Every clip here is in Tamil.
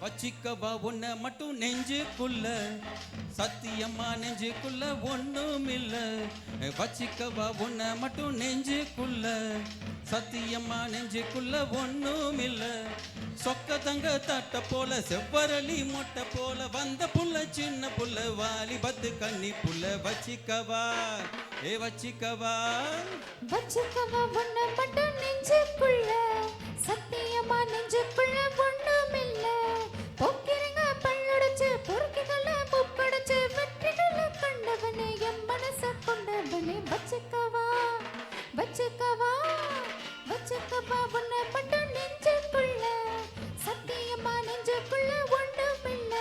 வச்சிக்கவா உன்னை மட்டும் நெஞ்சுக்குள்ள, சத்தியம்மா நெஞ்சுக்குள்ள ஒண்ணும் இல்ல. வச்சிக்கவா உன்னை மட்டும் நெஞ்சுக்குள்ள, சத்தியம்மா நெஞ்சுக்குள்ள ஒண்ணும் இல்ல. சொக்க தங்க தட்ட போல செவ்வரளி மொட்டை போல வந்த புள்ள சின்ன புள்ள வாலிபத்து கண்ணி புள்ள. வச்சிக்கவா வச்சிக்கவா வச்சிக்கவா உன்னை மட்டும் நெஞ்சுக்குள்ள, சத்தியமா நெஞ்சுக்குள்ள ஒண்ணும் இல்ல. போக்கிரிங்க பல்லுடைச்சு பொறுக்கிகள முப்படைச்சு வெற்றிகளை கண்டவனே என் மனச கொண்டவனே. வச்சிக்கவா வச்சிக்கவா வச்சிக்கவா உன்னை மட்டும் நெஞ்சுக்குள்ள, சத்தியமா நெஞ்சுக்குள்ள ஒண்ணும் இல்ல.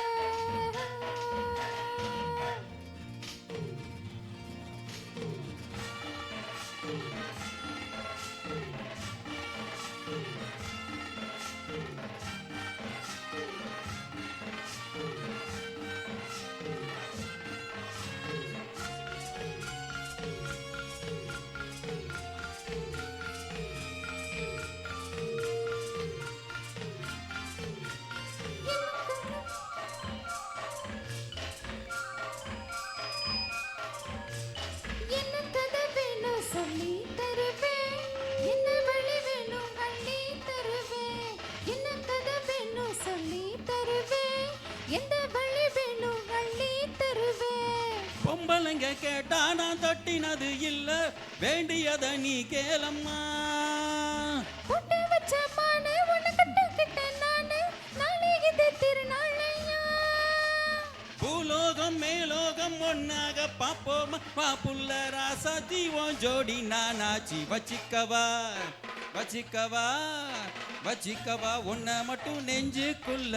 என்ன கதை வேணும் சொல்லி தருவேன், என்ன வழி வேணும் அள்ளி தருவேன். என்ன கதை வேணும் சொல்லி தருவேன், எந்த வழி வேணும் அள்ளி தருவேன். பொம்பளைங்க கேட்டா நான் தட்டினது இல்ல, வேண்டியத நீ கேளம்மா. பொட்டு வச்ச மானு உன்னை கட்டுக்கிட்ட நானு, நாளைக்கு இது திருநாளையா. பூலோகம் மேலோகம் ஒன்னாக பாப்போமா, பாப்புள்ள ராசாத்தி உன் ஜோடி நானாச்சி. வச்சிக்கவா வச்சிக்கவா வச்சிக்கவா உன்னை மட்டும் நெஞ்சுக்குள்ள,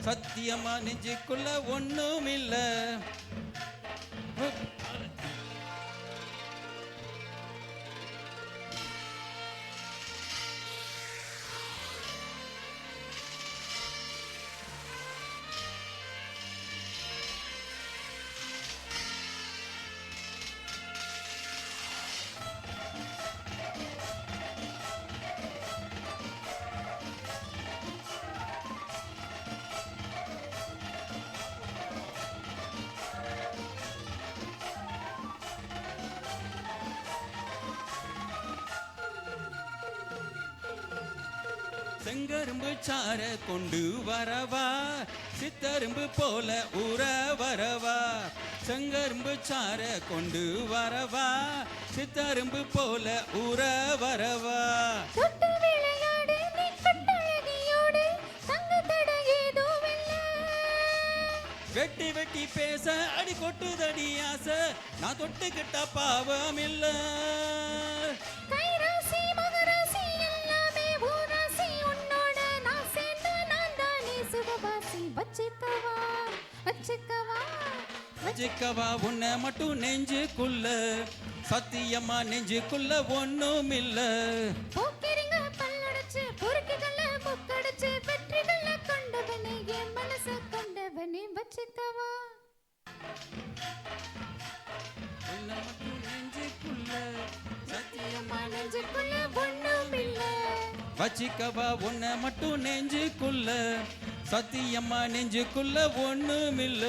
சத்தியமா நெஞ்சுக்குள்ள ஒண்ணும் இல்ல. செங்கரும்பு சார கொண்டு வரவா, சித்தரும்பு போல ஊற வரவா. செங்கரும்பு சார கொண்டு வரவா, சித்தரும்பு போல ஊற வரவா. தொட்டு விளையாடு நீ கட்டழகியோடு, தங்க தட ஏதோ வெல்ல. வெட்டி வெட்டி பேச அடி கொட்டுதடி ஆசை, நான் தொட்டுக்கிட்ட பாவம் இல்ல. கைராசி மகராசி எல்லாமே ஊராசி, உன்னோட நான் சேர்ந்து நான் தானே சுகவாசி. வச்சிக்கவா வச்சிக்கவா வச்சிக்கவா உன்னை மட்டும் நெஞ்சுக்குள்ள, சத்தியமா நெஞ்சுக்குள்ள ஒண்ணும் இல்ல. போக்கிரிங்க பல்லுடைச்சு பொறுக்கிகள முக்கடைச்சு வெற்றிகளை கொண்டவனே என் மனச கொண்டவனே. வச்சிக்கவா உன்னை மட்டும் நெஞ்சுக்குள்ள, சத்தியமா நெஞ்சுக்குள்ள ஒண்ணும் இல்ல. வச்சிக்கவா உன்னை மட்டும் நெஞ்சுக்குள்ள, சத்தியம்மா நெஞ்சுக்குள்ள ஒண்ணும் இல்ல.